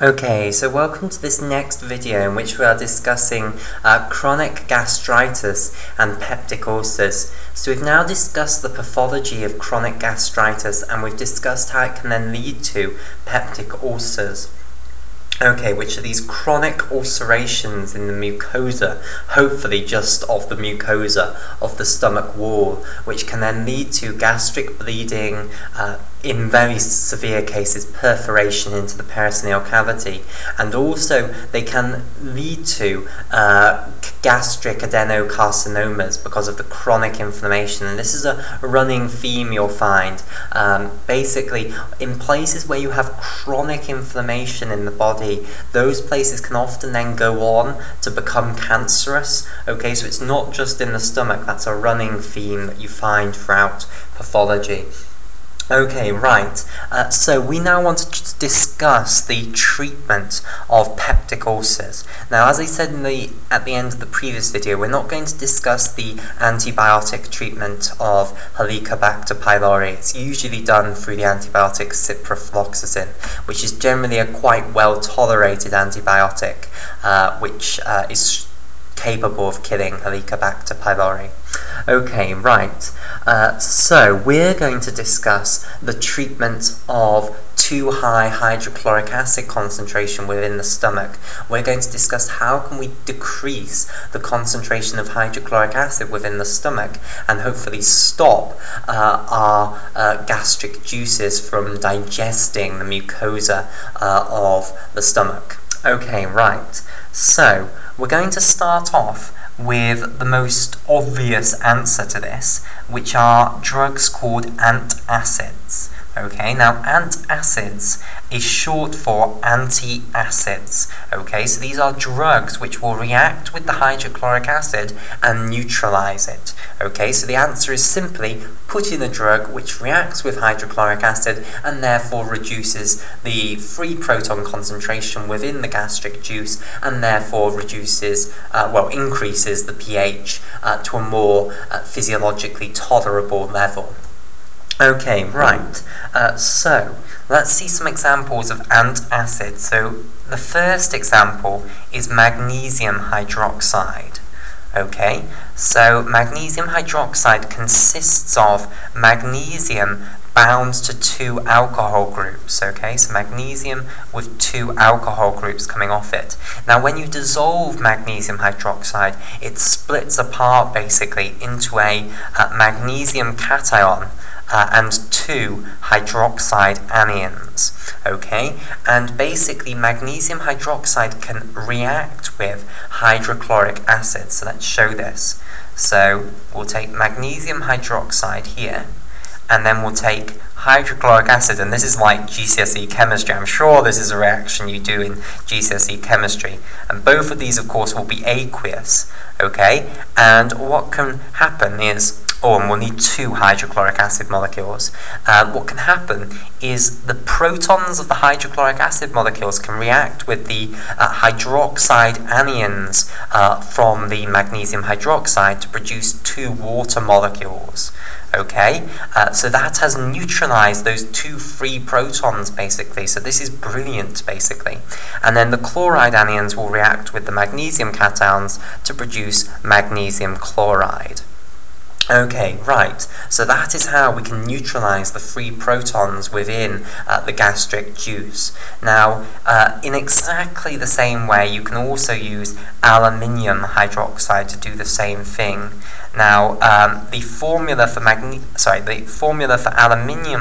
Okay, so welcome to this next video in which we are discussing chronic gastritis and peptic ulcers. So we've now discussed the pathology of chronic gastritis and we've discussed how it can then lead to peptic ulcers. Okay, which are these chronic ulcerations in the mucosa, hopefully just of the mucosa of the stomach wall, which can then lead to gastric bleeding, in very severe cases perforation into the peritoneal cavity, and also they can lead to gastric adenocarcinomas because of the chronic inflammation. And this is a running theme you'll find. Basically, in places where you have chronic inflammation in the body, those places can often then go on to become cancerous. Okay, so it's not just in the stomach, that's a running theme that you find throughout pathology. Okay, right, so we now want to discuss the treatment of peptic ulcers. Now, as I said at the end of the previous video, we're not going to discuss the antibiotic treatment of Helicobacter pylori. It's usually done through the antibiotic ciprofloxacin, which is generally a quite well-tolerated antibiotic, which is capable of killing Helicobacter pylori. Okay, right, so we're going to discuss the treatment of too high hydrochloric acid concentration within the stomach. We're going to discuss how can we decrease the concentration of hydrochloric acid within the stomach and hopefully stop our gastric juices from digesting the mucosa of the stomach. Okay, right, so we're going to start off with the most obvious answer to this, which are drugs called antacids. Okay, now antacids is short for anti-acids. Okay, so these are drugs which will react with the hydrochloric acid and neutralize it. Okay, so the answer is simply put in a drug which reacts with hydrochloric acid and therefore reduces the free proton concentration within the gastric juice and therefore reduces, increases the pH to a more physiologically tolerable level. Okay, right, so let's see some examples of antacids. So the first example is magnesium hydroxide. Okay, so magnesium hydroxide consists of magnesium bound to two alcohol groups. Okay, so magnesium with two alcohol groups coming off it. Now when you dissolve magnesium hydroxide, it splits apart basically into a magnesium cation and two hydroxide anions. Okay, and basically magnesium hydroxide can react with hydrochloric acid. So let's show this. So we'll take magnesium hydroxide here, and then we'll take hydrochloric acid, and this is like GCSE chemistry. I'm sure this is a reaction you do in GCSE chemistry. And both of these, of course, will be aqueous. Okay, and what can happen is, and we'll need two hydrochloric acid molecules. What can happen is the protons of the hydrochloric acid molecules can react with the hydroxide anions from the magnesium hydroxide to produce two water molecules. Okay, so that has neutralized those two free protons basically, so this is brilliant basically. And then the chloride anions will react with the magnesium cations to produce magnesium chloride. Okay, right, so that is how we can neutralize the free protons within the gastric juice. Now, in exactly the same way, you can also use aluminium hydroxide to do the same thing. Now, the formula for aluminium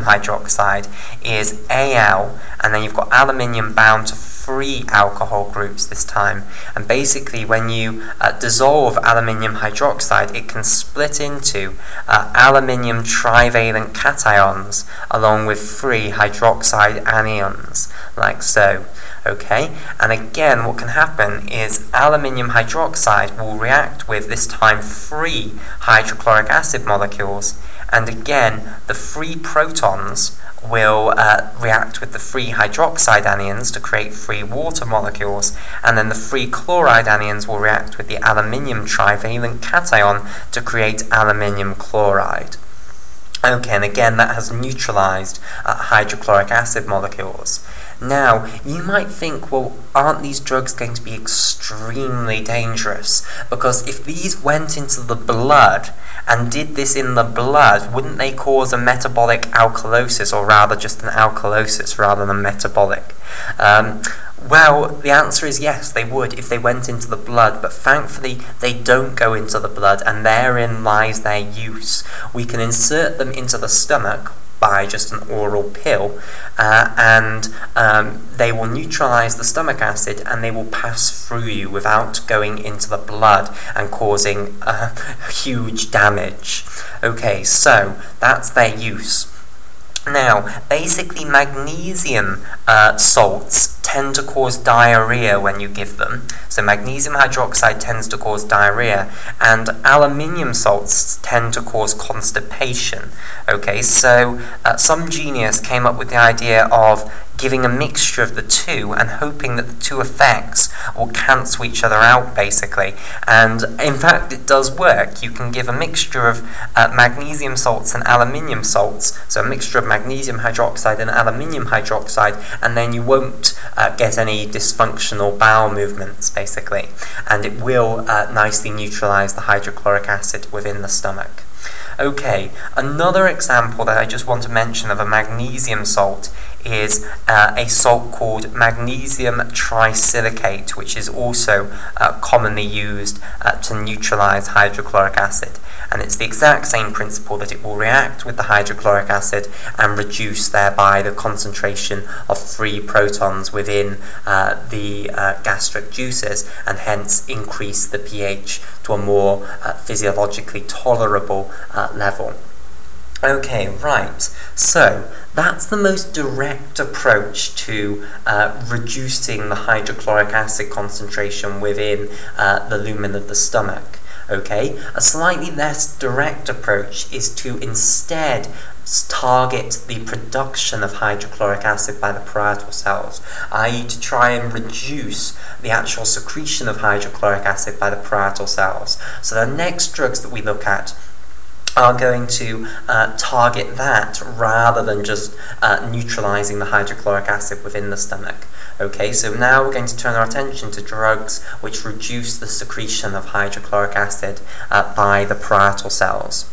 hydroxide is Al, and then you've got aluminium bound to three alcohol groups this time. And basically, when you dissolve aluminium hydroxide, it can split into aluminium trivalent cations along with three hydroxide anions, like so. Okay, and again what can happen is aluminium hydroxide will react with, this time, three hydrochloric acid molecules, and again the free protons will react with the free hydroxide anions to create free water molecules, and then the free chloride anions will react with the aluminium trivalent cation to create aluminium chloride. Okay, and again that has neutralized hydrochloric acid molecules. Now, you might think, well, aren't these drugs going to be extremely dangerous? Because if these went into the blood and did this in the blood, wouldn't they cause a metabolic alkalosis, or rather just an alkalosis rather than metabolic? Well, the answer is yes, they would if they went into the blood, but thankfully they don't go into the blood, and therein lies their use. We can insert them into the stomach by just an oral pill, and they will neutralize the stomach acid, and they will pass through you without going into the blood and causing huge damage. Okay, so that's their use. Now, basically magnesium salts tend to cause diarrhea when you give them. So magnesium hydroxide tends to cause diarrhea, and aluminium salts tend to cause constipation. Okay, so some genius came up with the idea of giving a mixture of the two and hoping that the two effects will cancel each other out, basically. And in fact, it does work. You can give a mixture of magnesium salts and aluminium salts, so a mixture of magnesium hydroxide and aluminium hydroxide, and then you won't get any dysfunctional bowel movements, basically. And it will nicely neutralize the hydrochloric acid within the stomach. Okay, another example that I just want to mention of a magnesium salt is a salt called magnesium trisilicate, which is also commonly used to neutralize hydrochloric acid. And it's the exact same principle, that it will react with the hydrochloric acid and reduce thereby the concentration of free protons within the gastric juices, and hence increase the pH to a more physiologically tolerable level. Okay, right, so that's the most direct approach to reducing the hydrochloric acid concentration within the lumen of the stomach. Okay, a slightly less direct approach is to instead target the production of hydrochloric acid by the parietal cells, i.e. to try and reduce the actual secretion of hydrochloric acid by the parietal cells. So the next drugs that we look at are going to target that rather than just neutralizing the hydrochloric acid within the stomach. Okay, so now we're going to turn our attention to drugs which reduce the secretion of hydrochloric acid by the parietal cells.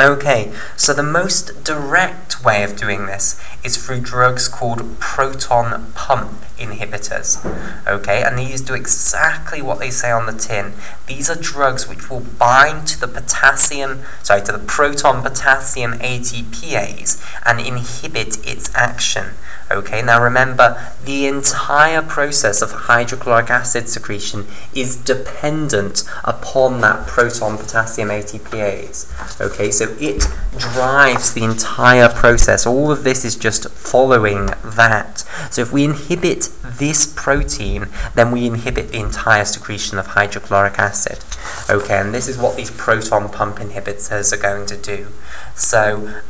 Okay, so the most direct way of doing this is through drugs called proton pump inhibitors. Okay, and these do exactly what they say on the tin. These are drugs which will bind to the to the proton potassium ATPase and inhibit its action. Okay, now remember, the entire process of hydrochloric acid secretion is dependent upon that proton potassium ATPase. Okay, so it drives the entire process. All of this is just following that. So if we inhibit this protein, then we inhibit the entire secretion of hydrochloric acid. Okay, and this is what these proton pump inhibitors are going to do. So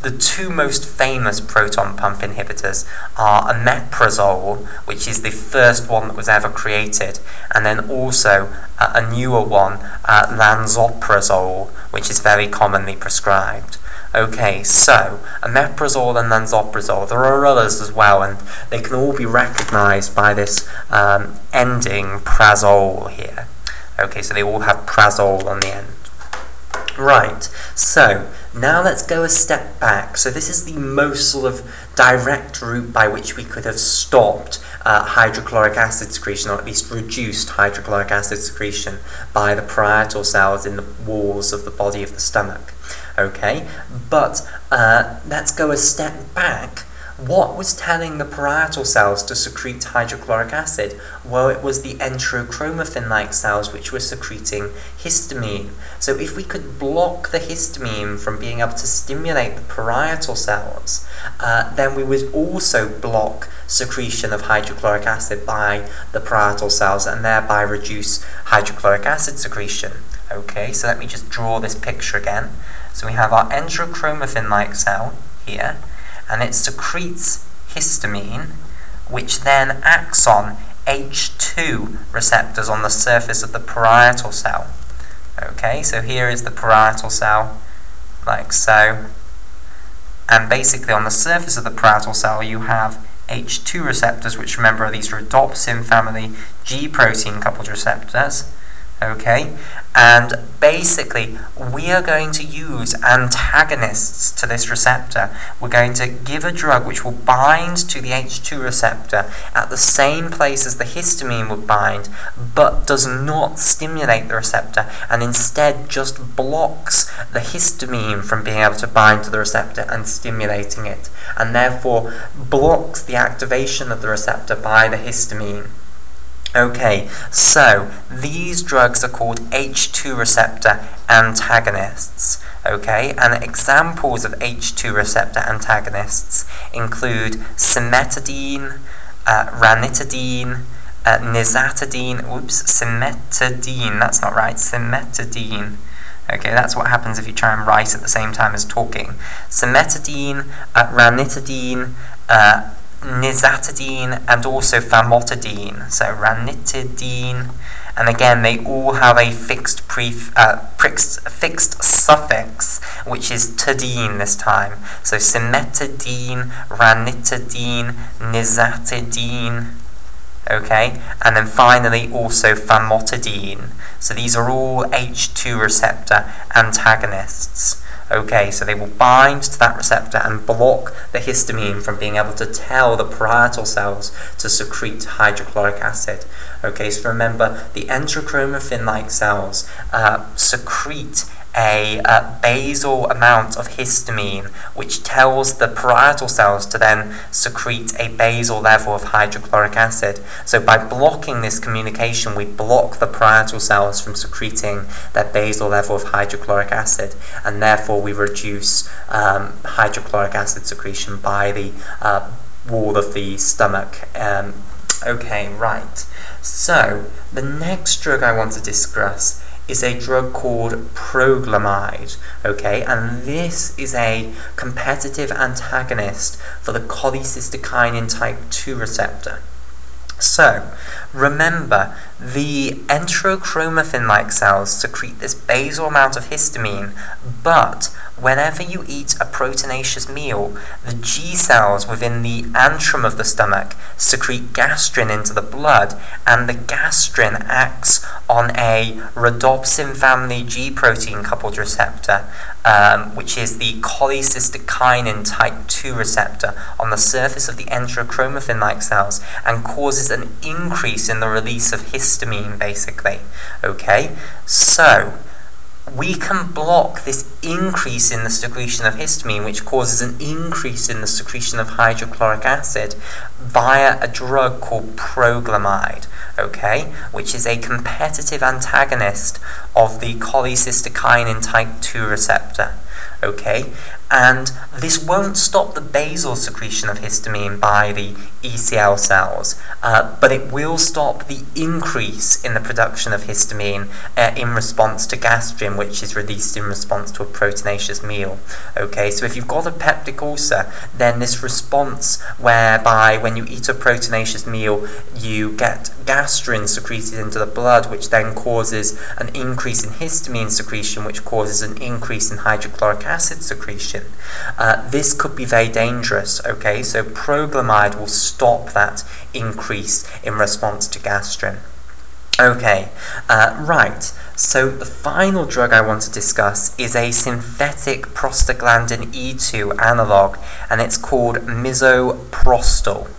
the two most famous proton pump inhibitors are omeprazole, which is the first one that was ever created, and then also a newer one, lansoprazole, which is very commonly prescribed. Okay, so omeprazole and lansoprazole, there are others as well, and they can all be recognized by this ending prazole here. Okay, so they all have prazole on the end. Right, so now let's go a step back. So this is the most sort of direct route by which we could have stopped hydrochloric acid secretion, or at least reduced hydrochloric acid secretion by the parietal cells in the walls of the body of the stomach. Okay, but let's go a step back. What was telling the parietal cells to secrete hydrochloric acid? Well, it was the enterochromaffin-like cells which were secreting histamine. So if we could block the histamine from being able to stimulate the parietal cells, then we would also block secretion of hydrochloric acid by the parietal cells and thereby reduce hydrochloric acid secretion. Okay, so let me just draw this picture again. So we have our enterochromaffin-like cell here, and it secretes histamine, which then acts on H2 receptors on the surface of the parietal cell. Okay, so here is the parietal cell, like so, and basically on the surface of the parietal cell you have H2 receptors, which remember are these rhodopsin family G protein coupled receptors. Okay, and basically we are going to use antagonists to this receptor. We're going to give a drug which will bind to the H2 receptor at the same place as the histamine would bind, but does not stimulate the receptor, and instead just blocks the histamine from being able to bind to the receptor and stimulating it, and therefore blocks the activation of the receptor by the histamine. Okay, so these drugs are called H2 receptor antagonists. Okay, and examples of H2 receptor antagonists include cimetidine, ranitidine, cimetidine, that's not right, cimetidine. Okay, that's what happens if you try and write at the same time as talking. Cimetidine, ranitidine, nizatidine, and also famotidine. So ranitidine, and again they all have a fixed suffix, which is tidine this time. So cimetidine, ranitidine, nizatidine. Okay, and then finally also famotidine. So these are all H2 receptor antagonists. Okay, so they will bind to that receptor and block the histamine from being able to tell the parietal cells to secrete hydrochloric acid. Okay, so remember, the enterochromaffin-like cells secrete a basal amount of histamine, which tells the parietal cells to then secrete a basal level of hydrochloric acid. So by blocking this communication, we block the parietal cells from secreting their basal level of hydrochloric acid, and therefore we reduce hydrochloric acid secretion by the wall of the stomach. Okay, right. So the next drug I want to discuss is a drug called proglumide, okay, and this is a competitive antagonist for the cholecystokinin type 2 receptor. So, remember, the enterochromaffin-like cells secrete this basal amount of histamine, but whenever you eat a proteinaceous meal, the G cells within the antrum of the stomach secrete gastrin into the blood, and the gastrin acts on a rhodopsin family G protein coupled receptor, which is the cholecystokinin type 2 receptor on the surface of the enterochromaffin-like cells, and causes an increase in the release of histamine, basically. Okay, so we can block this increase in the secretion of histamine, which causes an increase in the secretion of hydrochloric acid, via a drug called proglumide, okay, which is a competitive antagonist of the cholecystokinin type 2 receptor. Okay, and this won't stop the basal secretion of histamine by the ECL cells, but it will stop the increase in the production of histamine in response to gastrin, which is released in response to a proteinaceous meal. Okay, so if you've got a peptic ulcer, then this response whereby when you eat a proteinaceous meal you get gastrin secreted into the blood, which then causes an increase in histamine secretion, which causes an increase in hydrochloric acid secretion. This could be very dangerous, okay, so proglumide will stop that increase in response to gastrin. Okay, right, so the final drug I want to discuss is a synthetic prostaglandin E2 analog, and it's called misoprostol.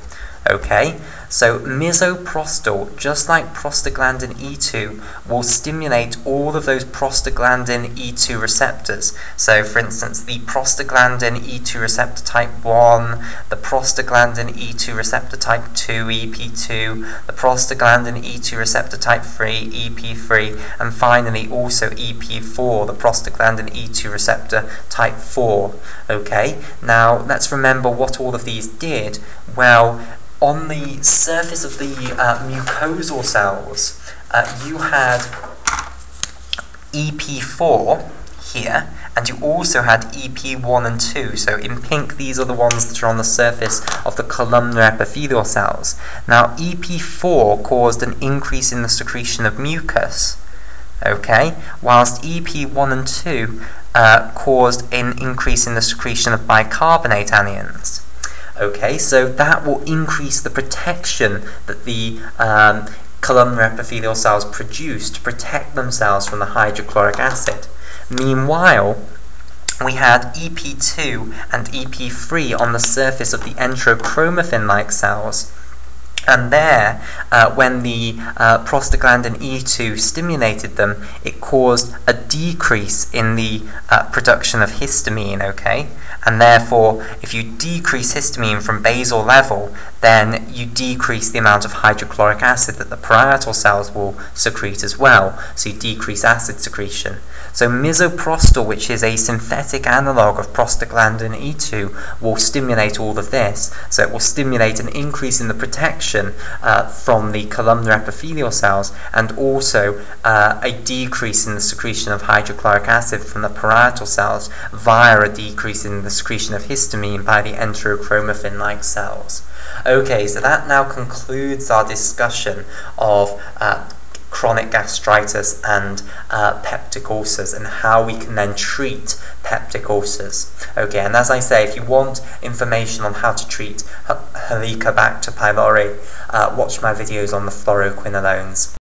Okay, so misoprostol, just like prostaglandin E2, will stimulate all of those prostaglandin E2 receptors. So, for instance, the prostaglandin E2 receptor type 1, the prostaglandin E2 receptor type 2, EP2, the prostaglandin E2 receptor type 3, EP3, and finally also EP4, the prostaglandin E2 receptor type 4. Okay, now let's remember what all of these did. Well, on the surface of the mucosal cells, you had EP4 here, and you also had EP1 and 2. So in pink, these are the ones that are on the surface of the columnar epithelial cells. Now, EP4 caused an increase in the secretion of mucus, okay, whilst EP1 and 2 caused an increase in the secretion of bicarbonate anions. Okay, so that will increase the protection that the columnar epithelial cells produce to protect themselves from the hydrochloric acid. Meanwhile, we had EP2 and EP3 on the surface of the enterochromaffin-like cells. And there, when the prostaglandin E2 stimulated them, it caused a decrease in the production of histamine, okay? And therefore, if you decrease histamine from basal level, then you decrease the amount of hydrochloric acid that the parietal cells will secrete as well, so you decrease acid secretion. So misoprostol, which is a synthetic analog of prostaglandin E2, will stimulate all of this. So it will stimulate an increase in the protection from the columnar epithelial cells, and also a decrease in the secretion of hydrochloric acid from the parietal cells via a decrease in the secretion of histamine by the enterochromaffin-like cells. Okay, so that now concludes our discussion of chronic gastritis and peptic ulcers, and how we can then treat peptic ulcers. Okay, and as I say, if you want information on how to treat helicobacter pylori, watch my videos on the fluoroquinolones.